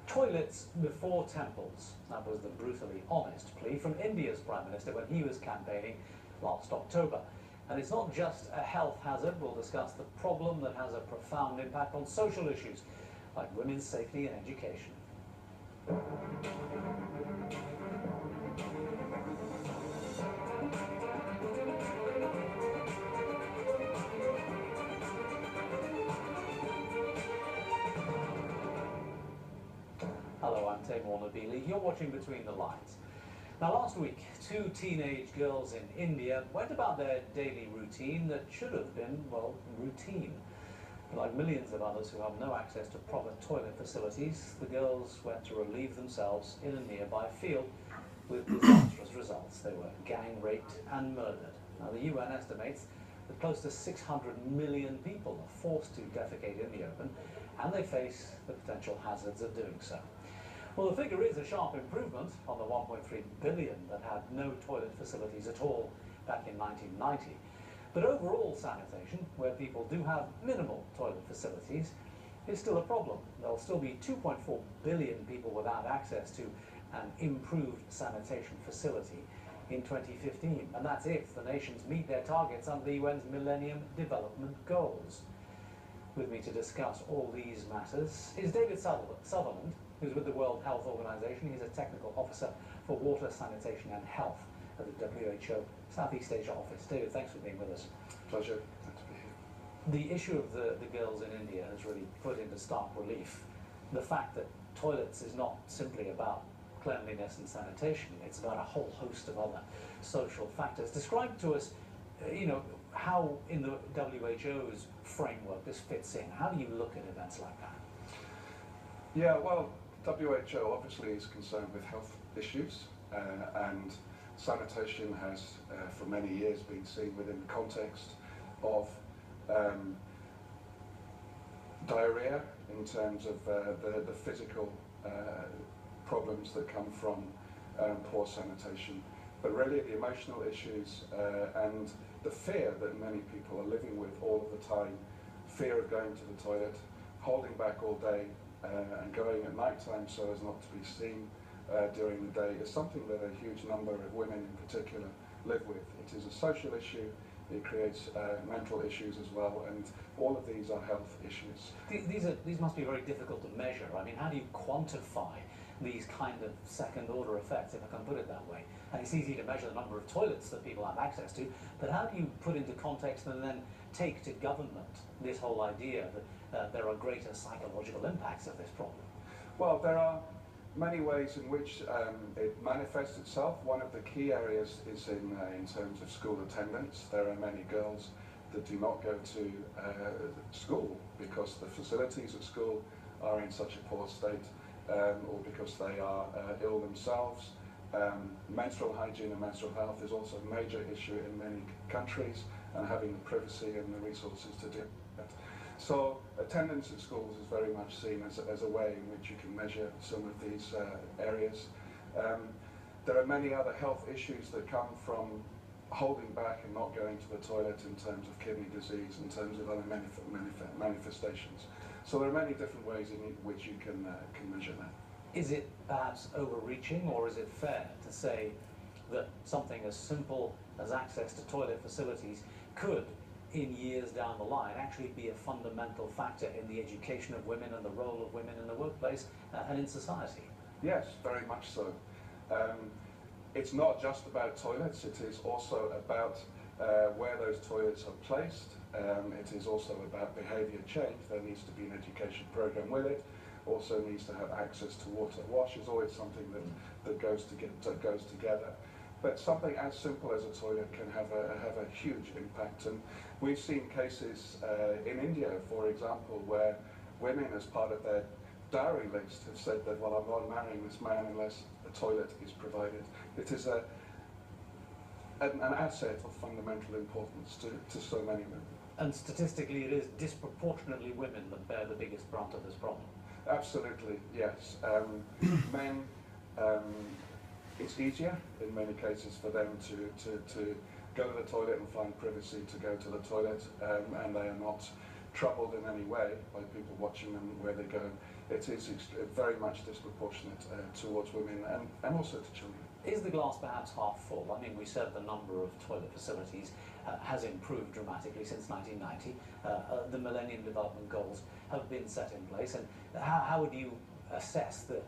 Toilets before temples. That was the brutally honest plea from India's Prime Minister when he was campaigning last October. And it's not just a health hazard. We'll discuss the problem that has a profound impact on social issues like women's safety and education. Hello, I'm Taimur Nabili. You're watching Between the Lines. Now, last week, two teenage girls in India went about their daily routine that should have been, well, routine. Like millions of others who have no access to proper toilet facilities, the girls went to relieve themselves in a nearby field with disastrous results. They were gang raped and murdered. Now, the UN estimates that close to 600 million people are forced to defecate in the open, and they face the potential hazards of doing so. Well, the figure is a sharp improvement on the 1.3 billion that had no toilet facilities at all back in 1990. But overall sanitation, where people do have minimal toilet facilities, is still a problem. There'll still be 2.4 billion people without access to an improved sanitation facility in 2015. And that's if the nations meet their targets under the UN's Millennium Development Goals. With me to discuss all these matters is David Sutherland, who's with the World Health Organization. He's a technical officer for water, sanitation and health at the WHO Southeast Asia office. David, thanks for being with us. Pleasure. Good to be here. The issue of the girls in India has really put into stark relief the fact that toilets is not simply about cleanliness and sanitation. It's about a whole host of other social factors. Describe to us, how in the WHO's framework this fits in. How do you look at events like that? Yeah, well, WHO obviously is concerned with health issues, and sanitation has for many years been seen within the context of diarrhea in terms of the physical problems that come from poor sanitation, but really the emotional issues and the fear that many people are living with all of the time, fear of going to the toilet, holding back all day, and going at night time so as not to be seen during the day is something that a huge number of women in particular live with. It is a social issue, it creates mental issues as well, and all of these are health issues. These must be very difficult to measure. I mean, how do you quantify these kind of second-order effects, if I can put it that way? And it's easy to measure the number of toilets that people have access to, but how do you put into context and then take to government this whole idea that there are greater psychological impacts of this problem? Well, there are many ways in which it manifests itself. One of the key areas is in terms of school attendance. There are many girls that do not go to school because the facilities at school are in such a poor state, or because they are ill themselves. Menstrual hygiene and menstrual health is also a major issue in many countries, and having the privacy and the resources to do that. So attendance at schools is very much seen as a way in which you can measure some of these areas. There are many other health issues that come from holding back and not going to the toilet in terms of kidney disease, in terms of other manifestations. So there are many different ways in which you can measure that. Is it perhaps overreaching, or is it fair to say that something as simple as access to toilet facilities could, in years down the line, actually be a fundamental factor in the education of women and the role of women in the workplace and in society? Yes, very much so. It's not just about toilets, it is also about where those toilets are placed. It is also about behaviour change. There needs to be an education programme with it. Also needs to have access to water. Wash is always something that goes together. But something as simple as a toilet can have a huge impact. And we've seen cases in India, for example, where women, as part of their dowry list, have said that, well, I'm not marrying this man unless a toilet is provided. It is an asset of fundamental importance to so many women. And statistically, it is disproportionately women that bear the biggest brunt of this problem. Absolutely, yes. Men, it's easier in many cases for them to go to the toilet and find privacy to go to the toilet, and they are not troubled in any way by people watching them where they go. it is very much disproportionate towards women and also to children. Is the glass perhaps half full? I mean, we said the number of toilet facilities has improved dramatically since 1990. The Millennium Development Goals have been set in place, and how would you assess the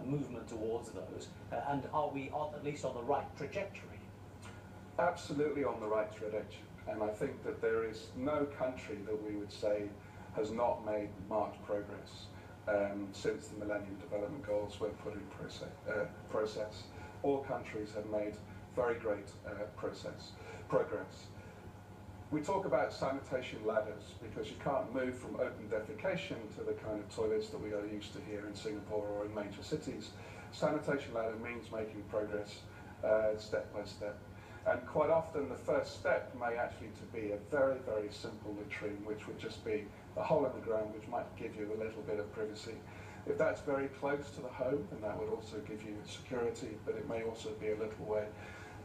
movement towards those? And are we at least on the right trajectory? Absolutely on the right trajectory, and I think that there is no country that we would say has not made marked progress since the Millennium Development Goals were put in process. All countries have made very great progress. We talk about sanitation ladders because you can't move from open defecation to the kind of toilets that we are used to here in Singapore or in major cities. Sanitation ladder means making progress step by step. And quite often the first step may actually to be a very, very simple latrine, which would just be a hole in the ground which might give you a little bit of privacy. If that's very close to the home, then that would also give you security, but it may also be a little way.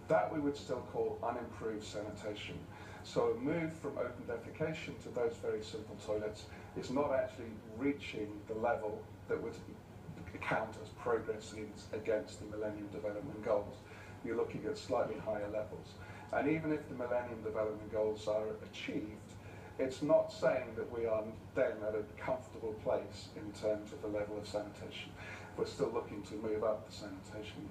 That we would still call unimproved sanitation. So a move from open defecation to those very simple toilets is not actually reaching the level that would count as progress against the Millennium Development Goals. You're looking at slightly higher levels. And even if the Millennium Development Goals are achieved, it's not saying that we are then at a comfortable place in terms of the level of sanitation. We're still looking to move up the sanitation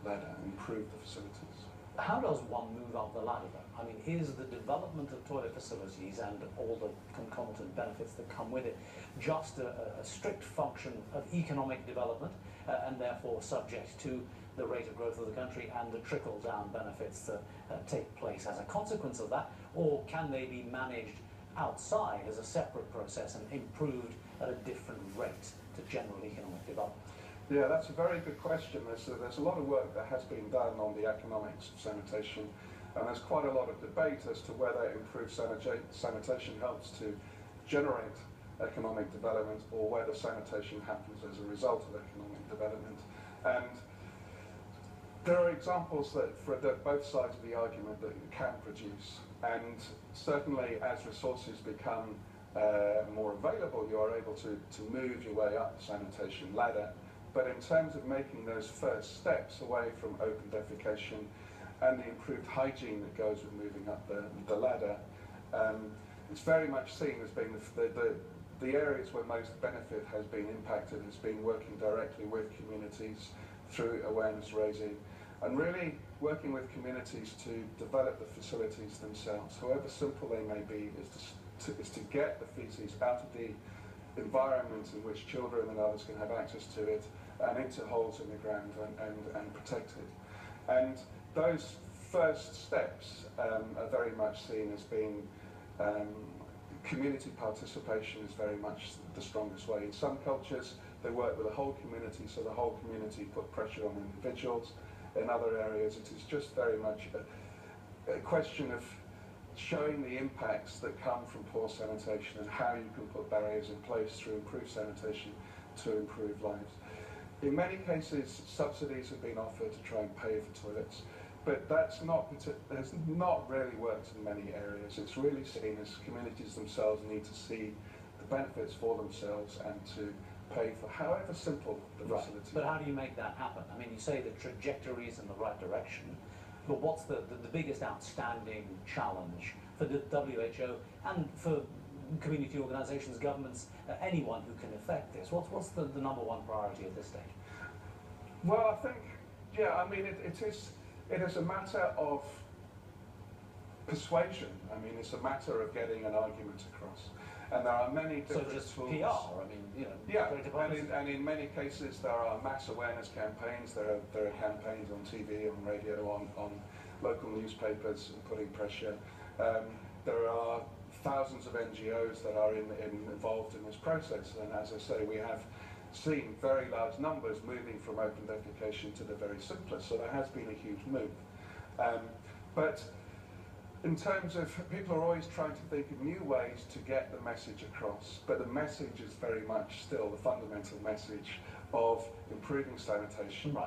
ladder and improve the facilities. How does one move up the ladder, though? I mean, is the development of toilet facilities and all the concomitant benefits that come with it just a strict function of economic development and therefore subject to the rate of growth of the country and the trickle-down benefits that take place as a consequence of that? Or can they be managed outside as a separate process and improved at a different rate to general economic development? Yeah, that's a very good question. There's a lot of work that has been done on the economics of sanitation, and there's quite a lot of debate as to whether improved sanitation helps to generate economic development or whether sanitation happens as a result of economic development. And there are examples that for both sides of the argument that you can produce, and certainly as resources become more available, you are able to move your way up the sanitation ladder. But in terms of making those first steps away from open defecation and the improved hygiene that goes with moving up the ladder, it's very much seen as being the areas where most benefit has been impacted has been working directly with communities through awareness raising and really working with communities to develop the facilities themselves, however simple they may be, is to get the feces out of the environment in which children and others can have access to it and into holes in the ground and protect it. And those first steps are very much seen as being community participation is very much the strongest way. In some cultures, they work with the whole community, so the whole community put pressure on individuals. In other areas, it is just very much a question of showing the impacts that come from poor sanitation and how you can put barriers in place through improved sanitation to improve lives. In many cases, subsidies have been offered to try and pay for toilets, but has not really worked in many areas. It's really seen as communities themselves need to see the benefits for themselves and to pay for however simple the facility. But how do you make that happen? I mean, you say the trajectory is in the right direction, but what's the biggest outstanding challenge for the WHO and for community organisations, governments, anyone who can affect this? What's the number one priority at this stage? Well, I think, yeah, I mean, it is a matter of persuasion. I mean, it's a matter of getting an argument across. And there are many different So just tools. PR, I mean, you know. Yeah, and in many cases there are mass awareness campaigns. There are campaigns on TV, on radio, on local newspapers putting pressure. There are thousands of NGOs that are involved in this process. And as I say, we have seen very large numbers moving from open defecation to the very simplest. So there has been a huge move. But in terms of, people are always trying to think of new ways to get the message across, but the message is very much still the fundamental message of improving sanitation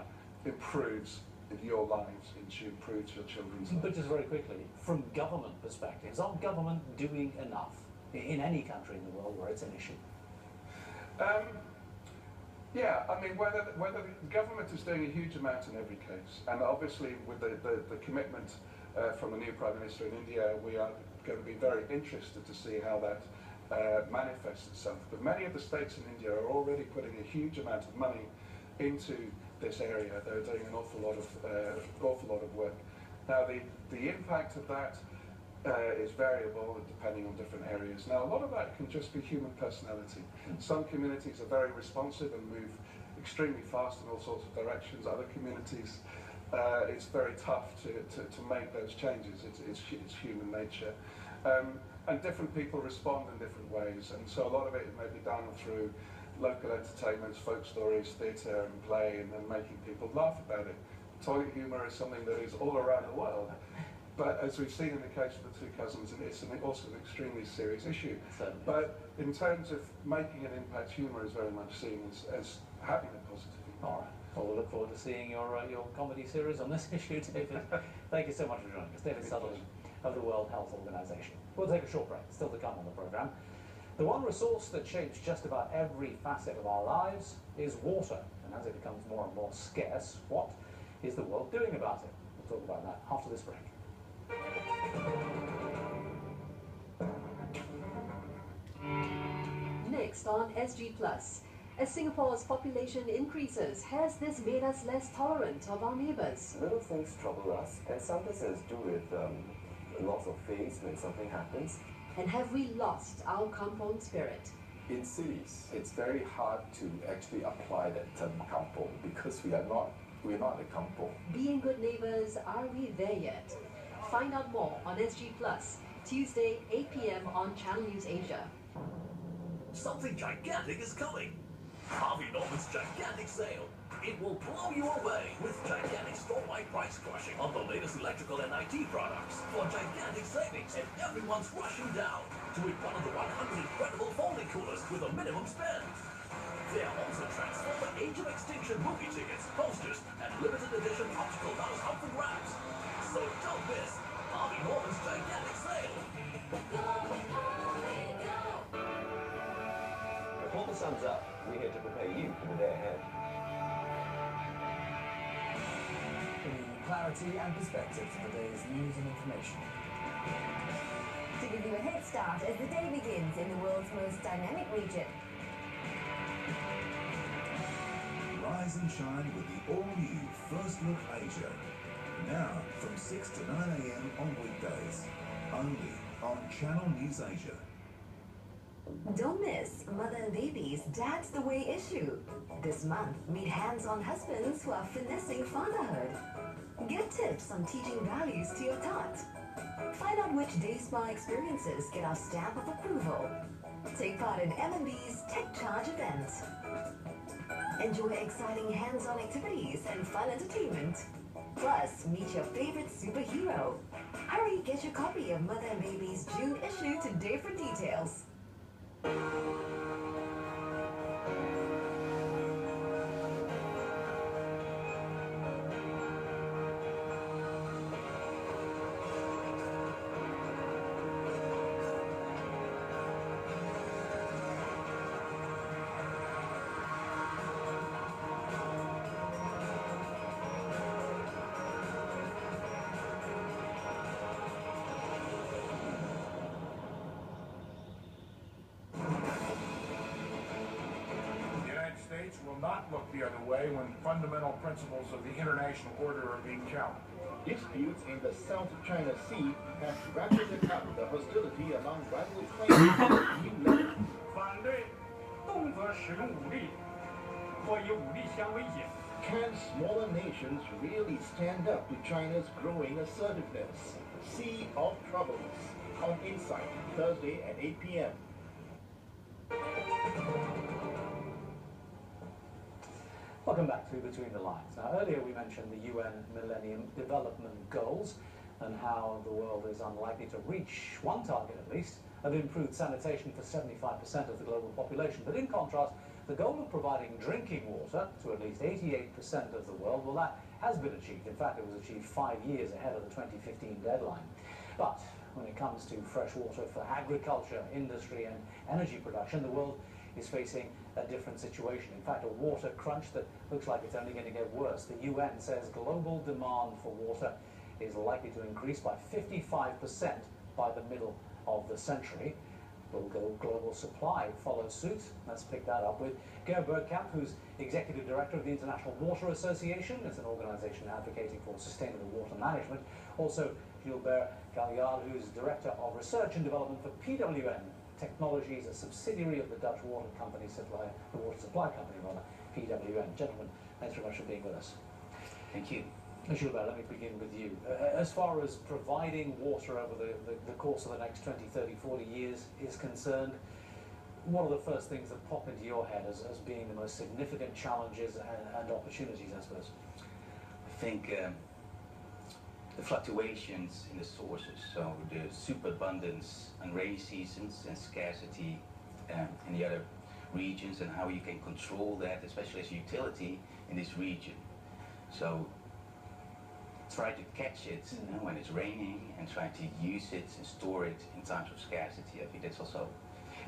improves your lives, it improves your children's lives. But just very quickly, from government perspectives, are government doing enough in any country in the world where it's an issue? Um, Yeah, I mean, whether the government is doing a huge amount in every case, and obviously with the commitment from the new Prime Minister in India, we are going to be very interested to see how that manifests itself. But many of the states in India are already putting a huge amount of money into this area. They're doing an awful lot of work. Now, the impact of that is variable depending on different areas. Now, a lot of that can just be human personality. Some communities are very responsive and move extremely fast in all sorts of directions. Other communities, it's very tough to make those changes. It's human nature. And different people respond in different ways. And so a lot of it may be done through local entertainments, folk stories, theatre and play, and then making people laugh about it. Toilet humour is something that is all around the world. But as we've seen in the case of the two cousins, it's also an extremely serious issue. Certainly. But in terms of making an impact, humour is very much seen as having a positive impact. All right. Well, we'll look forward to seeing your comedy series on this issue, David. Thank you so much for joining us. David Sutherland of the World Health Organization. We'll take a short break. Still to come on the programme. The one resource that shapes just about every facet of our lives is water. And as it becomes more and more scarce, what is the world doing about it? We'll talk about that after this break. Next on SG Plus, as Singapore's population increases, has this made us less tolerant of our neighbours? Little things trouble us, and sometimes it has to do with loss of face when something happens. And have we lost our kampong spirit? In cities, it's very hard to actually apply that term kampong because we're not a kampong. Being good neighbours, are we there yet? Find out more on SG Plus, Tuesday, 8 p.m. on Channel News Asia. Something gigantic is coming. Harvey Norman's gigantic sale. It will blow you away with gigantic store-wide price crushing on the latest electrical and IT products for gigantic savings, and everyone's rushing down to win one of the 100 incredible folding coolers with a minimum spend. There are also Transformer Age of Extinction movie tickets, posters, and limited edition optical mouse up for grabs. So don't miss Harvey Norman's gigantic sale. Before the sun's up, we're here to prepare you for the day ahead. Bringing clarity and perspective to the day's news and information. To give you a head start as the day begins in the world's most dynamic region. Rise and shine with the all-new First Look Asia. Now from 6 to 9 a.m. on weekdays. Only on Channel News Asia. Don't miss Mother and Baby's Dad's the Way issue. This month, meet hands-on husbands who are finessing fatherhood. Get tips on teaching values to your tot. Find out which day spa experiences get our stamp of approval. Take part in M&B's Tech Charge event. Enjoy exciting hands-on activities and fun entertainment. Plus, meet your favorite superhero. Hurry, get your copy of Mother and Baby's June issue today for details. Will not look the other way when fundamental principles of the international order are being challenged. Disputes in the South China Sea have ratcheted up the hostility among rival claimants to a new level. 反对动辄使用武力或以武力相威胁。 Can smaller nations really stand up to China's growing assertiveness? Sea of Troubles on Insight, Thursday at 8 p.m. Welcome back to Between the Lines. Now, earlier we mentioned the UN Millennium Development Goals and how the world is unlikely to reach one target, at least, of improved sanitation for 75% of the global population. But in contrast, the goal of providing drinking water to at least 88% of the world, well, that has been achieved. In fact, it was achieved 5 years ahead of the 2015 deadline. But when it comes to fresh water for agriculture, industry and energy production, the world is facing a different situation. In fact, a water crunch that looks like it's only going to get worse. The UN says global demand for water is likely to increase by 55% by the middle of the century. Will global supply follow suit? Let's pick that up with Gert Bergkamp, who's Executive Director of the International Water Association. It's an organisation advocating for sustainable water management. Also, Gilbert Galliard, who's Director of Research and Development for PWN Technologies, a subsidiary of the Dutch water company supplier, the water supply company rather, PWN. Gentlemen, thanks very much for being with us. Thank you. Gilbert, let me begin with you. As far as providing water over the course of the next 20, 30, 40 years is concerned, what are the first things that pop into your head as being the most significant challenges and opportunities, I suppose? I think the fluctuations in the sources, so the superabundance and rainy seasons and scarcity in the other regions, and how you can control that, especially as a utility in this region. So try to catch it when it's raining, and try to use it and store it in times of scarcity. I think that's also.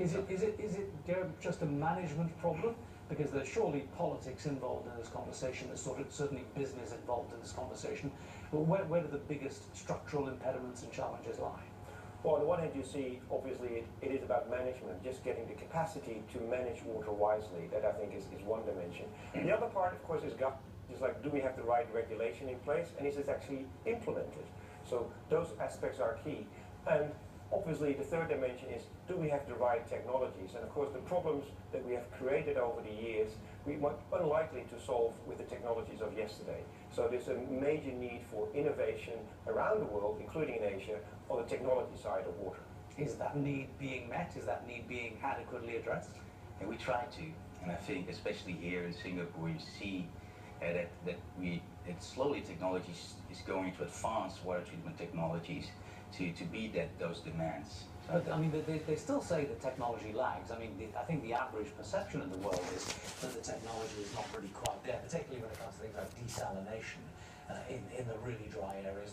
Is it just a management problem? Because there's surely politics involved in this conversation. There's certainly business involved in this conversation. But where do the biggest structural impediments and challenges lie? Well, on the one hand, you see, obviously, it is about management, just getting the capacity to manage water wisely. That, I think, is one dimension. The other part, of course, is like, do we have the right regulation in place, and is it actually implemented? So those aspects are key. And obviously, the third dimension is, do we have the right technologies? And of course, the problems that we have created over the years, we are unlikely to solve with the technologies of yesterday. So there's a major need for innovation around the world, including in Asia, on the technology side of water. Is that need being met? Is that need being adequately addressed? And we try to, and I think especially here in Singapore, you see that slowly technology is going to advance water treatment technologies to meet those demands. But I mean, they still say that technology lags. I mean, I think the average perception in the world is that the technology is not really quite there, particularly when it comes to things like desalination in the really dry areas.